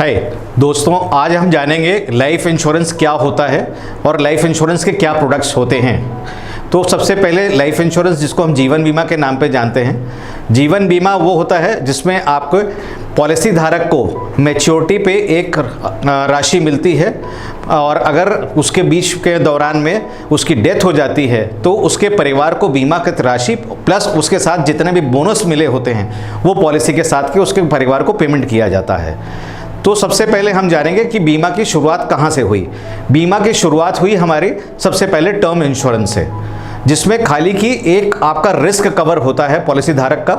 हाय दोस्तों, आज हम जानेंगे लाइफ इंश्योरेंस क्या होता है और लाइफ इंश्योरेंस के क्या प्रोडक्ट्स होते हैं। तो सबसे पहले लाइफ इंश्योरेंस, जिसको हम जीवन बीमा के नाम पे जानते हैं। जीवन बीमा वो होता है जिसमें आपको पॉलिसी धारक को मैच्योरिटी पे एक राशि मिलती है और अगर उसके बीच के दौरान में उसकी डेथ हो जाती है तो उसके परिवार को बीमा की राशि प्लस उसके साथ जितने भी बोनस मिले होते हैं वो पॉलिसी के साथ के उसके परिवार को पेमेंट किया जाता है। तो सबसे पहले हम जानेंगे कि बीमा की शुरुआत कहाँ से हुई। बीमा की शुरुआत हुई हमारी सबसे पहले टर्म इंश्योरेंस से, जिसमें खाली की एक आपका रिस्क कवर होता है पॉलिसी धारक का,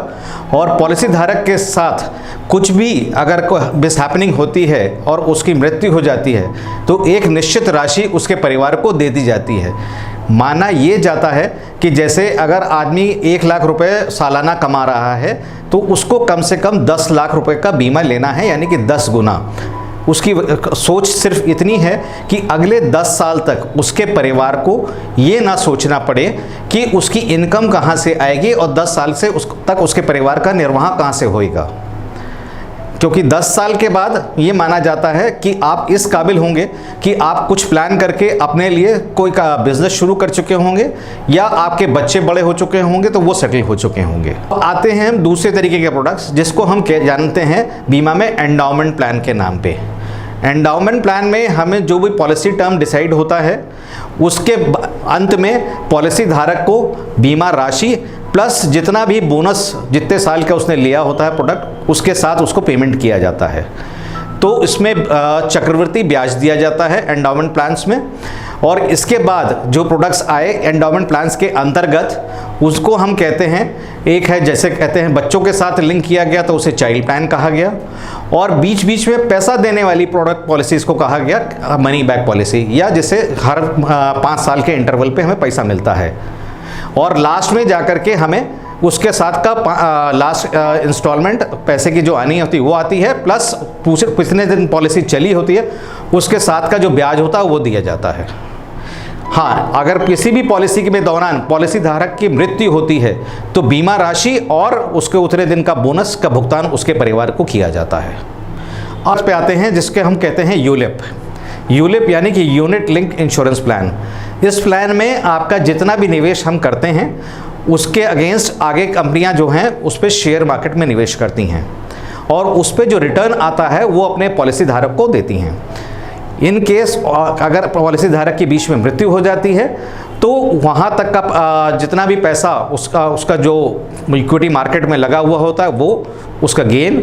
और पॉलिसी धारक के साथ कुछ भी अगर कोई मिसहैपनिंग होती है और उसकी मृत्यु हो जाती है तो एक निश्चित राशि उसके परिवार को दे दी जाती है। माना ये जाता है कि जैसे अगर आदमी 1 लाख रुपए सालाना कमा रहा है तो उसको कम से कम 10 लाख रुपए का बीमा लेना है, यानी कि 10 गुना। उसकी सोच सिर्फ इतनी है कि अगले 10 साल तक उसके परिवार को ये ना सोचना पड़े कि उसकी इनकम कहाँ से आएगी और 10 साल से तक उसके परिवार का निर्वाह कहाँ से होएगा, क्योंकि 10 साल के बाद ये माना जाता है कि आप इस काबिल होंगे कि आप कुछ प्लान करके अपने लिए कोई का बिजनेस शुरू कर चुके होंगे या आपके बच्चे बड़े हो चुके होंगे तो वो सेटल हो चुके होंगे। आते हैं हम दूसरे तरीके के प्रोडक्ट्स, जिसको हम जानते हैं बीमा में एंडाउमेंट प्लान के नाम पे। एंडाउमेंट प्लान में हमें जो भी पॉलिसी टर्म डिसाइड होता है उसके अंत में पॉलिसी धारक को बीमा राशि प्लस जितना भी बोनस जितने साल का उसने लिया होता है प्रोडक्ट उसके साथ उसको पेमेंट किया जाता है। तो इसमें चक्रवृद्धि ब्याज दिया जाता है एंडाउमेंट प्लान्स में। और इसके बाद जो प्रोडक्ट्स आए एंडाउमेंट प्लान्स के अंतर्गत उसको हम कहते हैं, एक है जैसे कहते हैं बच्चों के साथ लिंक किया गया तो उसे चाइल्ड प्लान कहा गया, और बीच बीच में पैसा देने वाली प्रोडक्ट पॉलिसीज को कहा गया मनी बैक पॉलिसी, या जिसे हर 5 साल के इंटरवल पे हमें पैसा मिलता है। और लास्ट में जाकर के हमें उसके साथ का लास्ट इंस्टॉलमेंट पैसे की जो आनी होती है वो आती है, प्लस कितने दिन पॉलिसी चली होती है उसके साथ का जो ब्याज होता है वो दिया जाता है। हाँ, अगर किसी भी पॉलिसी के दौरान पॉलिसी धारक की मृत्यु होती है तो बीमा राशि और उसके उतने दिन का बोनस का भुगतान उसके परिवार को किया जाता है। और पे आते हैं जिसके हम कहते हैं यूलिप। यूलिप यानी कि यूनिट लिंक इंश्योरेंस प्लान। इस प्लान में आपका जितना भी निवेश हम करते हैं उसके अगेंस्ट आगे कंपनियां जो हैं उस पर शेयर मार्केट में निवेश करती हैं और उस पर जो रिटर्न आता है वो अपने पॉलिसी धारक को देती हैं। इन केस अगर पॉलिसी धारक के बीच में मृत्यु हो जाती है तो वहाँ तक का जितना भी पैसा उसका जो इक्विटी मार्केट में लगा हुआ होता है वो उसका गेन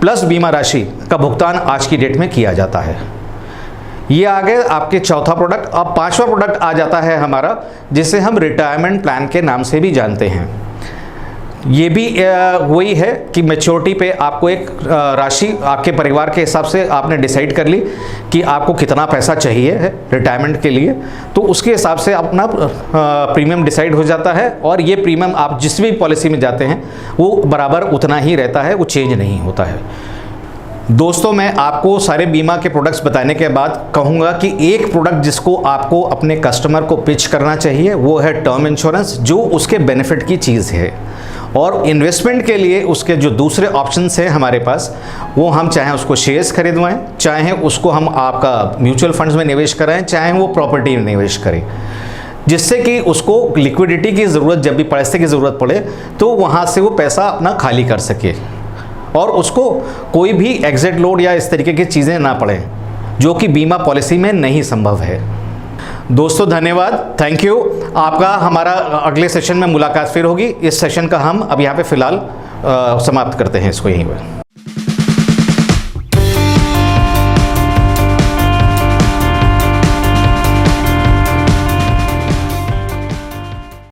प्लस बीमा राशि का भुगतान आज की डेट में किया जाता है। ये आ गए आपके चौथा प्रोडक्ट। अब 5वां प्रोडक्ट आ जाता है हमारा, जिसे हम रिटायरमेंट प्लान के नाम से भी जानते हैं। ये भी वही है कि मैच्योरिटी पे आपको एक राशि आपके परिवार के हिसाब से आपने डिसाइड कर ली कि आपको कितना पैसा चाहिए है रिटायरमेंट के लिए, तो उसके हिसाब से अपना प्रीमियम डिसाइड हो जाता है और ये प्रीमियम आप जिस भी पॉलिसी में जाते हैं वो बराबर उतना ही रहता है, वो चेंज नहीं होता है। दोस्तों, मैं आपको सारे बीमा के प्रोडक्ट्स बताने के बाद कहूँगा कि एक प्रोडक्ट जिसको आपको अपने कस्टमर को पिच करना चाहिए वो है टर्म इंश्योरेंस, जो उसके बेनिफिट की चीज़ है। और इन्वेस्टमेंट के लिए उसके जो दूसरे ऑप्शंस हैं हमारे पास, वो हम चाहे उसको शेयर्स खरीदवाएं, चाहे उसको हम आपका म्यूचुअल फंड्स में निवेश कराएं, चाहे वो प्रॉपर्टी में निवेश करें, जिससे कि उसको लिक्विडिटी की ज़रूरत जब भी पैसे की ज़रूरत पड़े तो वहाँ से वो पैसा अपना खाली कर सके और उसको कोई भी एग्जिट लोड या इस तरीके की चीज़ें ना पड़े जो कि बीमा पॉलिसी में नहीं संभव है। दोस्तों धन्यवाद, थैंक यू। आपका हमारा अगले सेशन में मुलाकात फिर होगी। इस सेशन का हम अब यहाँ पे फ़िलहाल समाप्त करते हैं इसको यहीं पर।